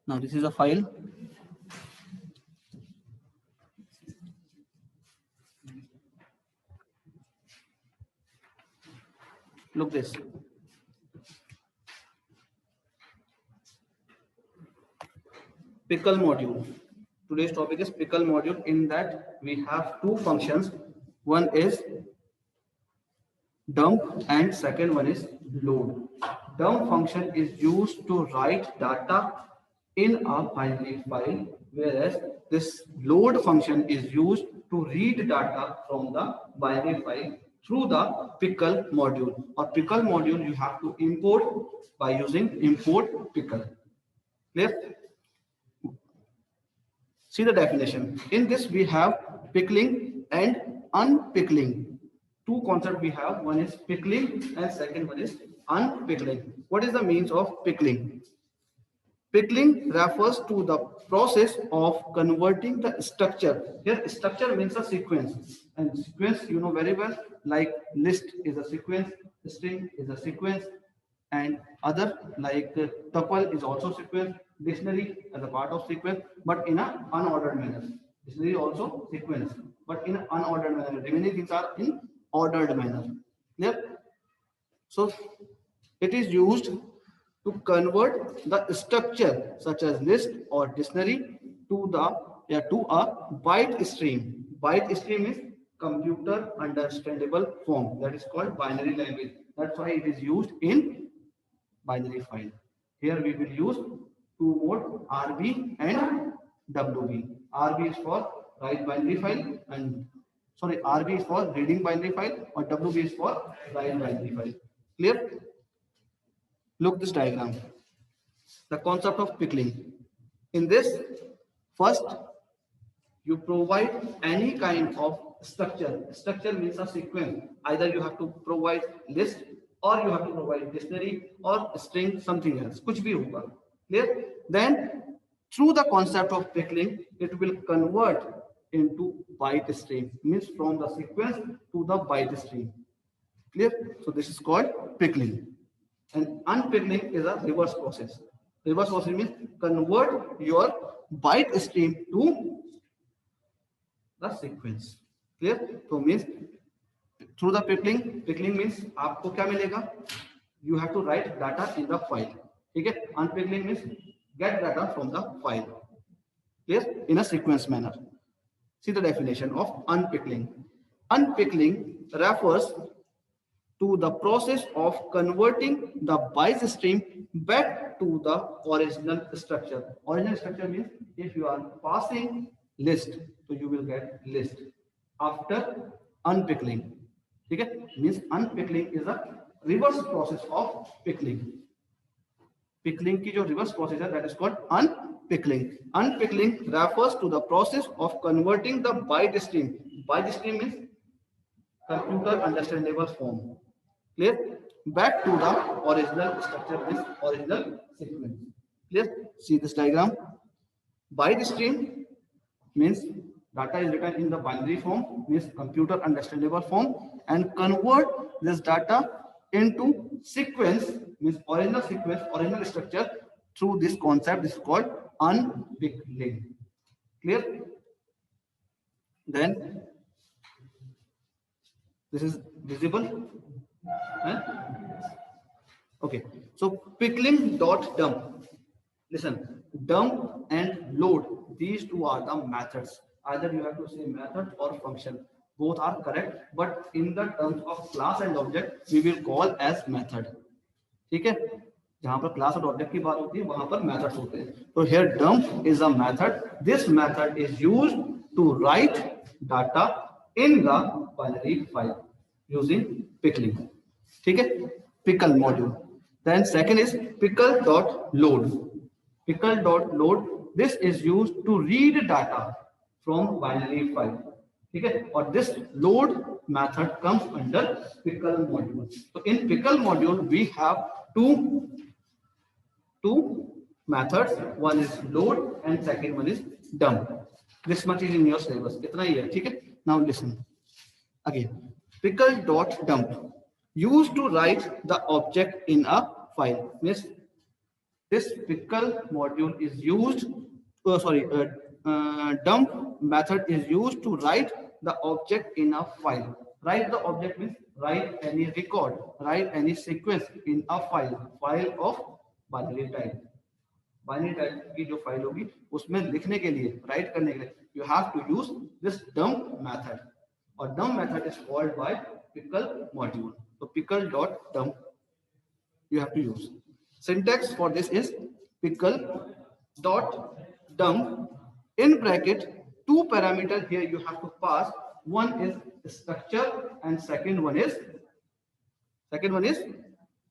Now this is a file. Look this. Pickle module. Today's topic is pickle module. In that we have two functions. One is dump and second one is load. Dump function is used to write data in a binary file, whereas this load function is used to read data from the binary file through the pickle module. Or pickle module you have to import by using import pickle. Clear? See the definition. In this we have pickling and unpickling. Two concepts we have. One is pickling and second one is unpickling. What is the means of pickling? Pickling refers to the process of converting the structure. Here structure means a sequence, and sequence you know very well, like list is a sequence, string is a sequence, and other like tuple is also sequence, dictionary as a part of sequence, but in an unordered manner. Dictionary also sequence, but in an unordered manner. Remaining things are in ordered manner. Clear? So it is used to convert the structure such as list or dictionary to a byte stream. Byte stream is computer understandable form. That is called binary language. That's why it is used in binary file. Here we will use two mode, RB and WB. RB is for write binary file, and RB is for reading binary file, or WB is for write binary file. Clear? Look this diagram. The concept of pickling. In this, first you provide any kind of structure. Structure means a sequence. Either you have to provide list, or you have to provide dictionary, or string, something else. Kuch bhi hoga. Clear? Then through the concept of pickling, it will convert into byte stream. Means from the sequence to the byte stream. Clear? So this is called pickling. And unpickling is a reverse process. Reverse process means convert your byte stream to the sequence. Clear? So means through the pickling means आपको क्या मिलेगा? You have to write data in the file. ठीक है? Unpickling means get data from the file. Clear? In a sequence manner. See the definition of unpickling. Unpickling refers to the process of converting the byte stream back to the original structure. Original structure means if you are passing list, so you will get list after unpickling. Okay? Means unpickling is a reverse process of pickling. Pickling की जो reverse process है, that is called unpickling. Unpickling refers to the process of converting the byte stream. Byte stream means computer understandable form. Clear? Back to the original structure, this original sequence. Clear? See this diagram. Byte stream means data is written in the binary form, means computer understandable form, and convert this data into sequence, means original sequence, original structure through this concept. This is called unpickling. Clear? Then this is visible. Okay, so pickling dot dump. Listen, dump and load, these two are the methods. Either you have to say method or function. Both are correct, but in the terms of class and object, we will call as method. ठीक है? जहां पर class और object की बात होती है, वहां पर methods होते हैं. So here dump is a method. This method is used to write data in the binary file using pickling. ठीक है? Pickle module. Then second is pickle dot load. Pickle dot load. This is used to read data from binary file. ठीक है? और this load method comes under pickle module. So in pickle module we have two methods. One is load and second one is dump. This much is in your syllabus. इतना ही है. ठीक है? Now listen again. Pickle dot dump used to write the object in a file. Means this pickle module is used, dump method is used to write the object in a file. Write the object means write any record, write any sequence in a file of binary type. Binary type की जो file होगी उसमें लिखने के लिए, right करने के लिए, you have to use this dump method, और dump method is called by pickle module. तो pickle dot dump you have to use. Syntax for this is pickle dot dump in bracket, two parameters here you have to pass. One is structure and second one is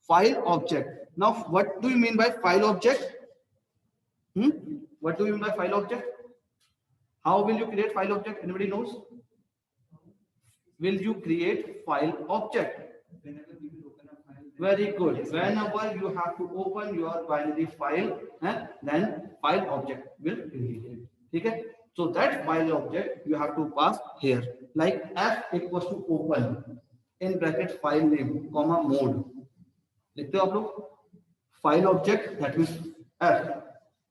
file object. Now what do you mean by file object? What do you mean by file object? How will you create file object? Anybody knows? Will you create file object? Very good. Whenever you have to open your binary file, then file object will create it. Okay? So that file object you have to pass here, like f equals to open in bracket file name comma mode. लिखते हो आप लोग file object, that means f,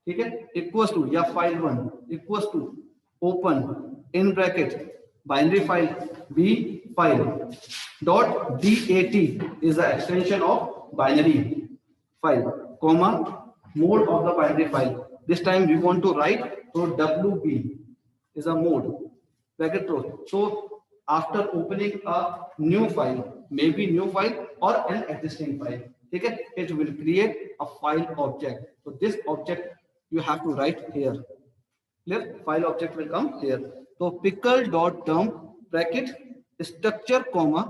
ठीक है, equals to या file1 equals to open in bracket binary file b file dot dat is the extension of binary file comma mode of the binary file. This time we want to write, so wb is a mode bracket close. So after opening a new file, maybe new file or an existing file, okay, it will create a file object. So this object you have to write here. Clear? File object will come here. So pickle dot dump bracket structure comma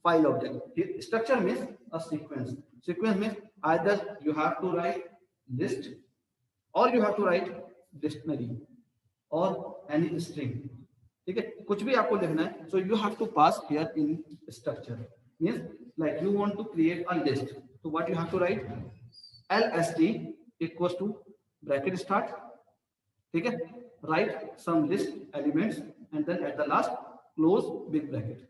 file object. Here, structure means a sequence. Sequence means either you have to write list or you have to write dictionary or any string. ठीक है, कुछ भी आपको लिखना है. So you have to pass here in structure. Means like you want to create a list. So what you have to write? lst equals to bracket start. ठीक है, write some list elements and then at the last close big bracket.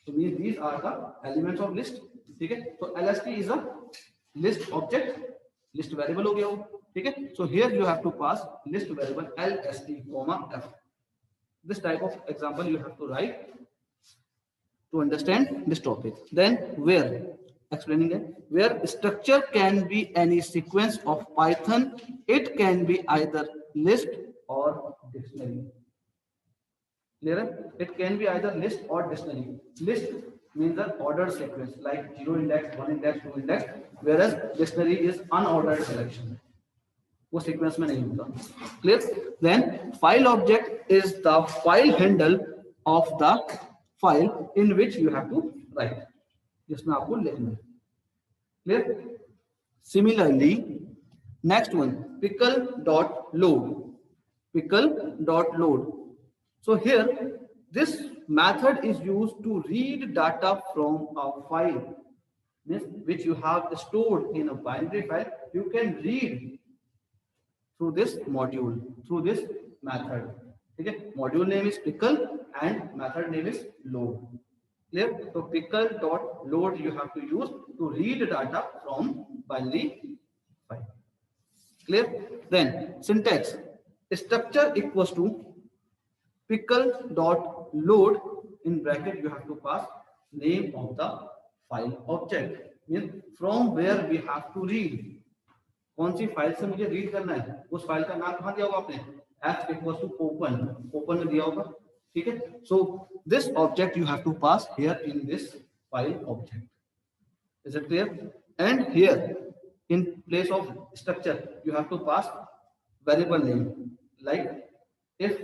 So means these are the elements of list. ठीक है, so lst is a list object, list variable हो गया वो. ठीक है, so here you have to pass list variable lst comma f. This type of example you have to write to understand this topic. Then where, explaining that where structure can be any sequence of Python, it can be either list or dictionary. Clear? It can be either list or dictionary. List means the ordered sequence like 0 index, 1 index, 2 index, whereas dictionary is unordered selection. वो sequence में नहीं होता. Clear? Then file object is the file handle of the file in which you have to write. जिसमें आपको लिखना है. Clear? Similarly, next one, pickle dot load. Pickle dot load. So here, this method is used to read data from a file, which you have stored in a binary file. You can read through this module, through this method. Okay, module name is pickle and method name is load. Clear? So pickle dot load you have to use to read data from binary file. Clear? Then syntax, structure equals to pickle dot load in bracket you have to pass name of the file object, means from where we have to read. कौन सी file से मुझे read करना है, उस file का नाम कहां दिया होगा आपने, f equals to open, open में दिया होगा. ठीक है, so this object you have to pass here in this file object. Is it clear? And here in place of structure you have to pass variable name. Like if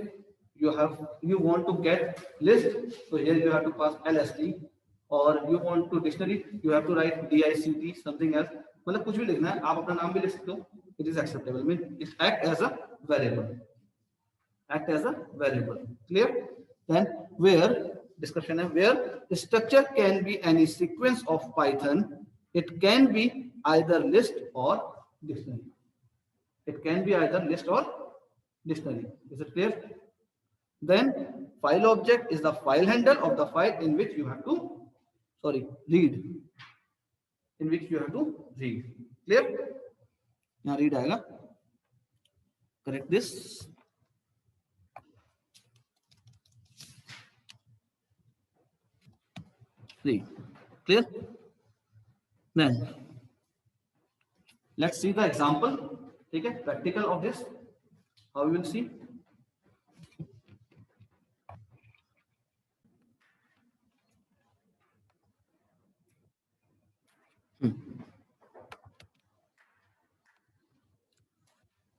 you want to get list, so here you have to pass lst, or you want to dictionary you have to write dict something else. मतलब कुछ भी लिखना है, आप अपना नाम भी लिख सकते हो. It is acceptable. Means it act as a variable. Act as a variable. Clear? Then where description है, where the structure can be any sequence of Python, it can be either list or dictionary. It can be either list or dictionary. Is it clear? Then file object is the file handle of the file in which you have to read. In which you have to read. Clear? यहाँ read आएगा, correct this, read, clear. Then let's see the example. ठीक है, practical of this, how you will see.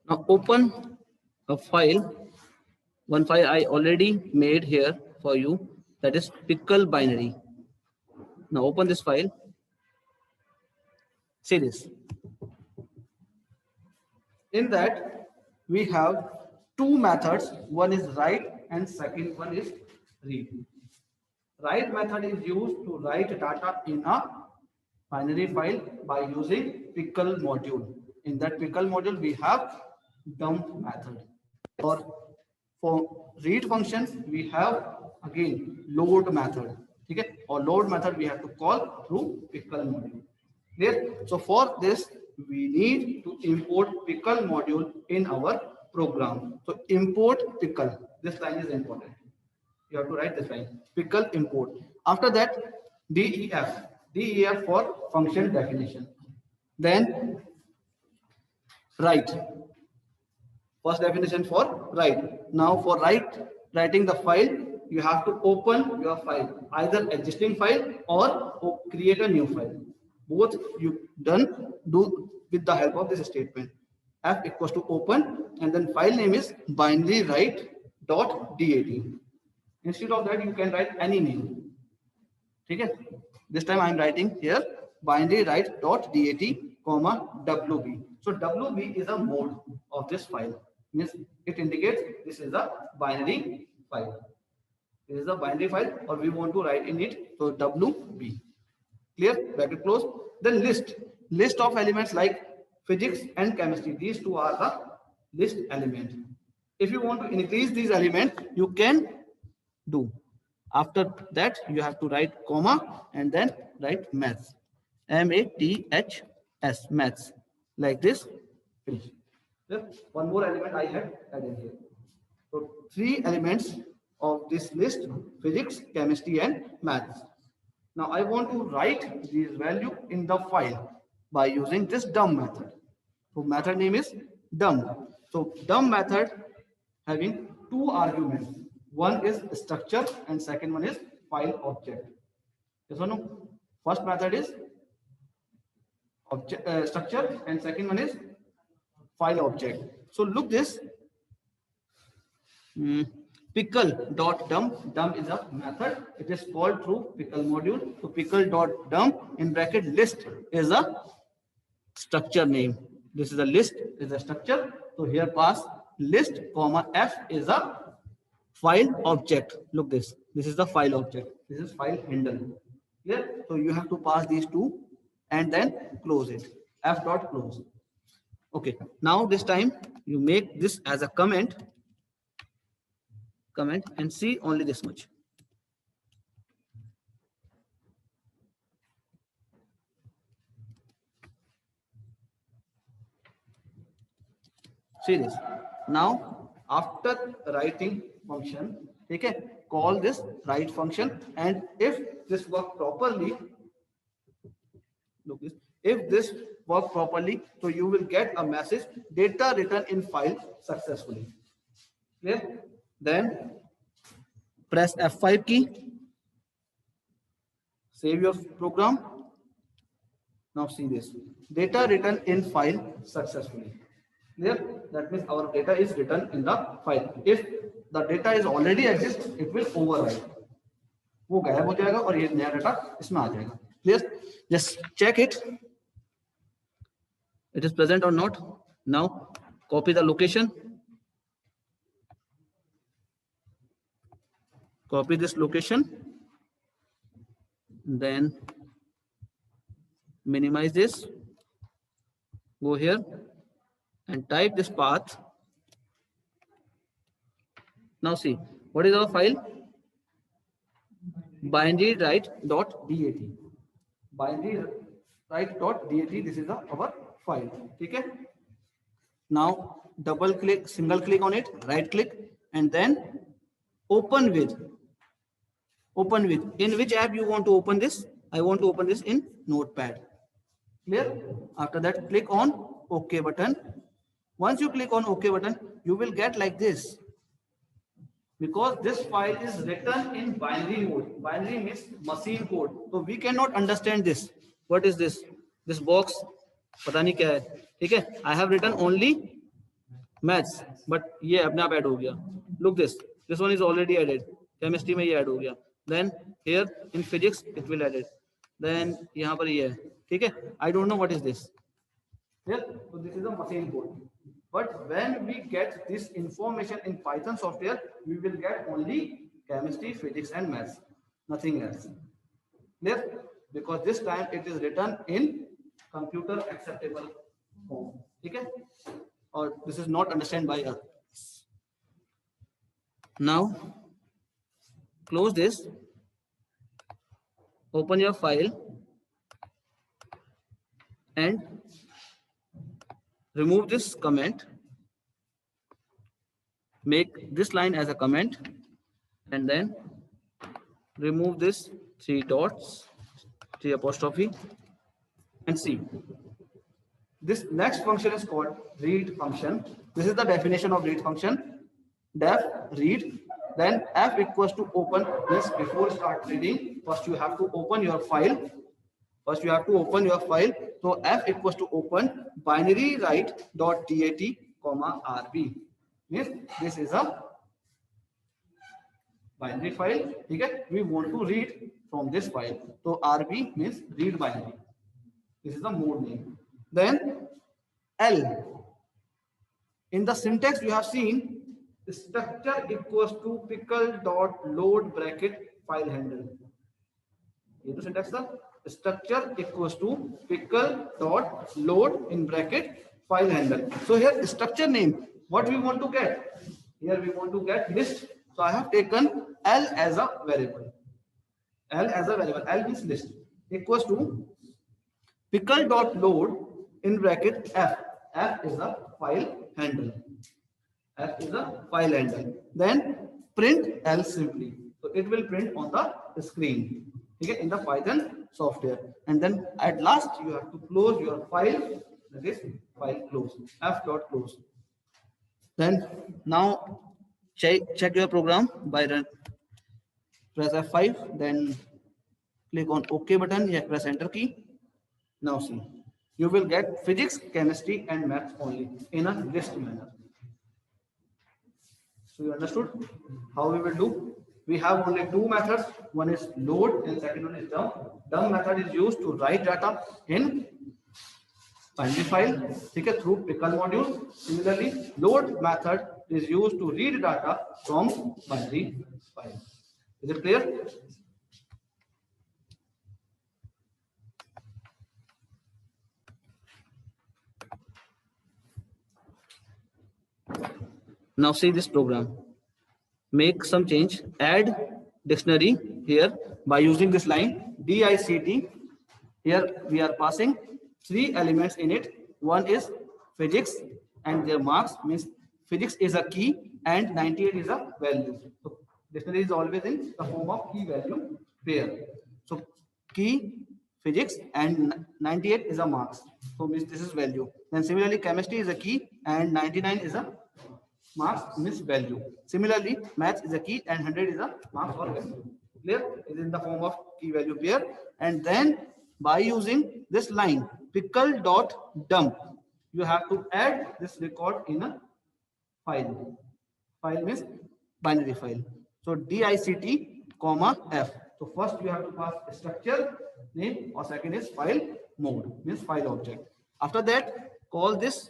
Now open a file, one file I already made here for you, that is pickle binary. Now open this file. See this. In that we have two methods, one is write and second one is read. Write method is used to write data in a binary file by using pickle module. In that pickle module we have dump method. For read functions we have again load method. Okay, or load method we have to call through pickle module. Clear? So for this we need to import pickle module in our program. So import pickle. This line is important. You have to write this line. Pickle import. After that, def. Def for function definition. Then write. First definition for write. Now for writing the file, you have to open your file, either existing file or create a new file. Both you do with the help of this statement. F equals to open and then file name is binary write.dat. Instead of that you can write any name. Okay, this time I am writing here binary write.dat, wb. So wb is a mode of this file, means it indicates this is a binary file. This is a binary file or we want to write in it, so wb. Clear? Bracket close. Then list of elements like physics and chemistry. These two are the list elements. If you want to increase these elements, you can do. After that, you have to write comma and then write maths. M-A-T-H-S, maths. Like this. Finish. One more element I have added here. So 3 elements of this list: physics, chemistry, and maths. Now I want to write these value in the file by using this dump method. So method name is dump. So dump method having 2 arguments. One is structure and second one is file object. Yes or no? First method is object, structure and second one is file object. So look this. Pickle.dump. Dump is a method. It is called through pickle module. So pickle.dump in bracket list is a structure name. This is a list, is a structure. So here pass list comma f is a file object. Look this. This is the file object. This is file handle. Clear? So you have to pass these two and then close it. F dot close. Okay. Now this time you make this as a comment and see only this much. See this. Now after writing function, okay, call this write function, and if this work properly, look this, if this work properly, so you will get a message data written in file successfully. Clear? Then press F5 key, save your program. Now see this, data written in file successfully. Clear? That means our data is written in the file. If the data is already exists, it will overwrite. वो गायब हो जाएगा और ये नया data इसमें आ जाएगा. Clear? Just check it. It is present or not. Now copy the location. Copy this location. Then minimize this. Go here and type this path. Now see, what is our file? Binary write.dat. Binary write.dat. This is our file. Okay. Now double click, single click on it, right click, and then open with. Open with. In which app you want to open this? I want to open this in Notepad. Clear? After that, click on OK button. Once you click on OK button, you will get like this. Because this file is written in binary mode. Binary means machine code. So we cannot understand this. What is this? This box, पता नहीं क्या है. ठीक है? I have written only maths, but ये अपने आप add हो गया. Look this. This one is already added. Chemistry में ये add हो गया. Then here in physics it will add it. Then यहाँ पर ये है. ठीक है? I don't know what is this. Here, so this is a machine code. But when we get this information in Python software, we will get only chemistry, physics, and maths, nothing else. Clear? Because this time it is written in computer acceptable form. Okay? Or this is not understood by us. Now, close this. Open your file and remove this comment, make this line as a comment, and then remove this 3 dots, 3 apostrophe, and see. This next function is called read function. This is the definition of read function. Def read, then f equals to open. This before start reading, first you have to open your file. First you have to open your file. So f equals to open binary write dot dat comma rb. Means this is a binary file. Okay? We want to read from this file. So rb means read binary. This is the mode name. Then L. In the syntax you have seen structure equals to pickle dot load bracket file handle. ये तो syntax था. Structure equals to pickle dot load in bracket file handle. So here structure name, what we want to get? Here we want to get list. So I have taken L as a variable. L as a variable. L means list equals to pickle dot load in bracket f. F is a file handle. F is a file handle. Then print L simply. So it will print on the screen. Okay, in the Python software. And then at last you have to close your file. That is file close. F dot close. Then now check your program by run. Press F5. Then click on OK button. Yeah, press enter key. Now see. You will get physics, chemistry, and maths only in a list manner. So you understood how we will do? We have only 2 methods. One is load and second one is dump. Dump method is used to write data in binary file through pickle module. Similarly, load method is used to read data from binary file. Is it clear? Now see this program. Make some change. Add dictionary here by using this line DICT. Here we are passing 3 elements in it. One is physics and their marks, means physics is a key and 98 is a value. So dictionary is always in the form of key value pair. So key physics and 98 is a marks. So means this is value. Then similarly chemistry is a key and 99 is a marks means value. Similarly, maths is a key and 100 is a marks or value. Clear? It is in the form of key value pair. And then by using this line pickle dot dump, you have to add this record in a file. File means binary file. So DICT comma F. So first you have to pass structure name or second is file mode means file object. After that call this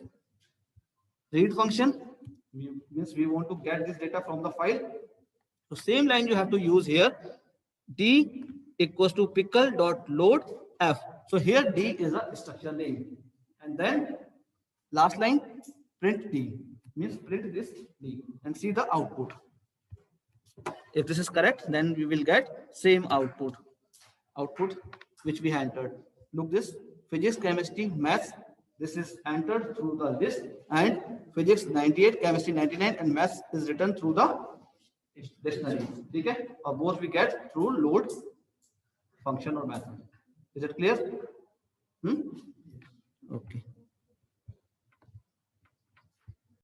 read function. Means we want to get this data from the file. So same line you have to use here. D equals to pickle dot load F. So here D is a structure name. And then last line print D. Means print this D and see the output. If this is correct, then we will get same output. Output which we entered. Look this physics, chemistry, maths This is entered through the list, and physics 98, chemistry 99, and maths is written through the dictionary. Okay, or both we get through load function or method. Is it clear?